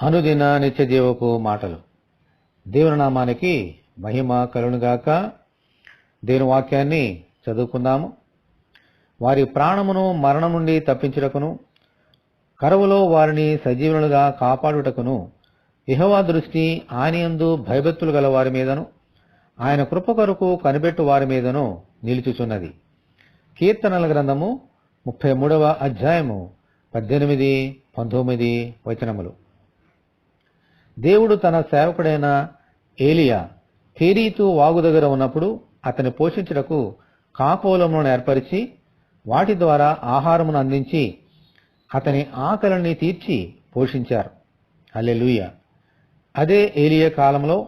అనుదిన నిత్య జీవపు మాటలు. దేవుని నామానికి మహిమ కలుగునుగాక. దేవుని వాక్యాన్ని చదువుకుందాము. వారి ప్రాణమును మరణం నుండి తప్పించుటకును, కరువులో వారిని సజీవులుగా కాపాడుటకును యెహోవా దృష్టి ఆయనయందు భయభక్తులు గల వారి మీదను, ఆయన కృప కొరకు కనిపెట్టు వారి మీదను నిలుచుచున్నది. కీర్తనల గ్రంథము 33వ అధ్యాయము 18, 19 వచనములు. దేవుడు తన సేవకుడైన ఏలియా కెరీతు వాగు దగ్గర ఉన్నప్పుడు అతని పోషించుటకు కాకోలములను ఏర్పరిచి వాటి ద్వారా ఆహారమును అందించి అతని ఆకలిని తీర్చి పోషించారు. హల్లెలూయా. అదే ఏలియా కాలంలో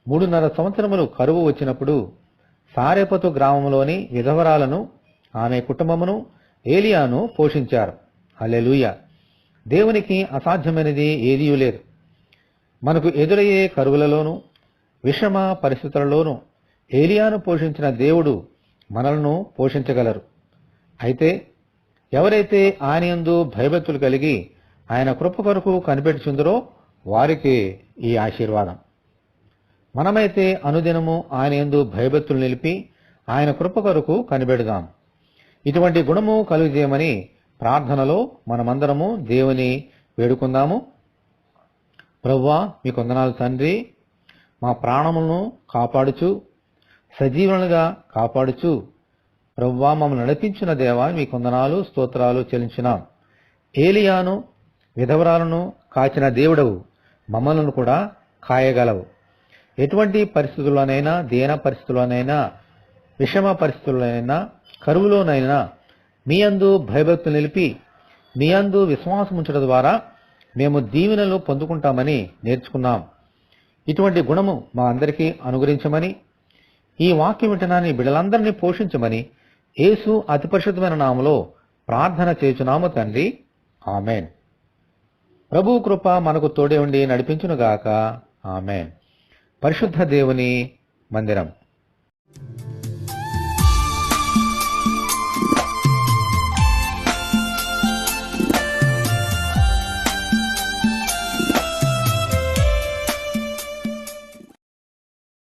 3.5 సంవత్సరములు కరువు వచ్చినప్పుడు సారెపతు గ్రామంలోని విధవరాలను, ఆమె కుటుంబమును ఏలియాను పోషించారు. హల్లెలూయా. దేవునికి అసాధ్యమైనది ఏదీ లేదు. మనకు ఎదురయ్యే కరువులలోనూ విషమ పరిస్థితులలోనూ ఏలియాను పోషించిన దేవుడు మనలను పోషించగలరు. అయితే ఎవరైతే ఆయనయందు భయభక్తులు కలిగి ఆయన కృప కొరకు కనిపెట్టుచుందరో వారికి ఈ ఆశీర్వాదం. మనమైతే అనుదినము ఆయనయందు భయభక్తులు నిలిపి ఆయన కృప కొరకు కనిపెడదాం. ఇటువంటి గుణము కలుగజేయమని ప్రార్థనలో మనమందరము దేవుని వేడుకుందాము. ప్రభువా, మీకు వందనాలు తండ్రి. మా ప్రాణములను కాపాడుచు సజీవులుగా కాపాడుచు ప్రభువా మమ్మల్ని నడిపించిన దేవా మీకు వందనాలు, స్తోత్రాలు చెల్లించున్నాం. ఏలియాను విధవరాలను కాచిన దేవుడవు మమ్మల్ని కూడా కాయగలవు. ఎటువంటి పరిస్థితుల్లోనైనా, దీన పరిస్థితుల్లోనైనా, విషమ పరిస్థితుల్లోనైనా, కరువులోనైనా మీ యందు భయభక్తులు నిలిపి మీ యందు విశ్వాసం ఉంచడం ద్వారా మేము దీవెనలు పొందుకుంటామని నేర్చుకున్నాం. ఇటువంటి గుణము మా అందరికీ అనుగ్రహించమని, ఈ వాక్యం వింటున్నాని బిడ్డలందరినీ పోషించమని యేసు అతి పరిశుద్ధమైన నామములో ప్రార్థన చేయుచున్నాము తండ్రి. ఆమెన్. ప్రభు కృప మనకు తోడే ఉండి నడిపించునుగాక. ఆమెన్. పరిశుద్ధ దేవుని మందిరం.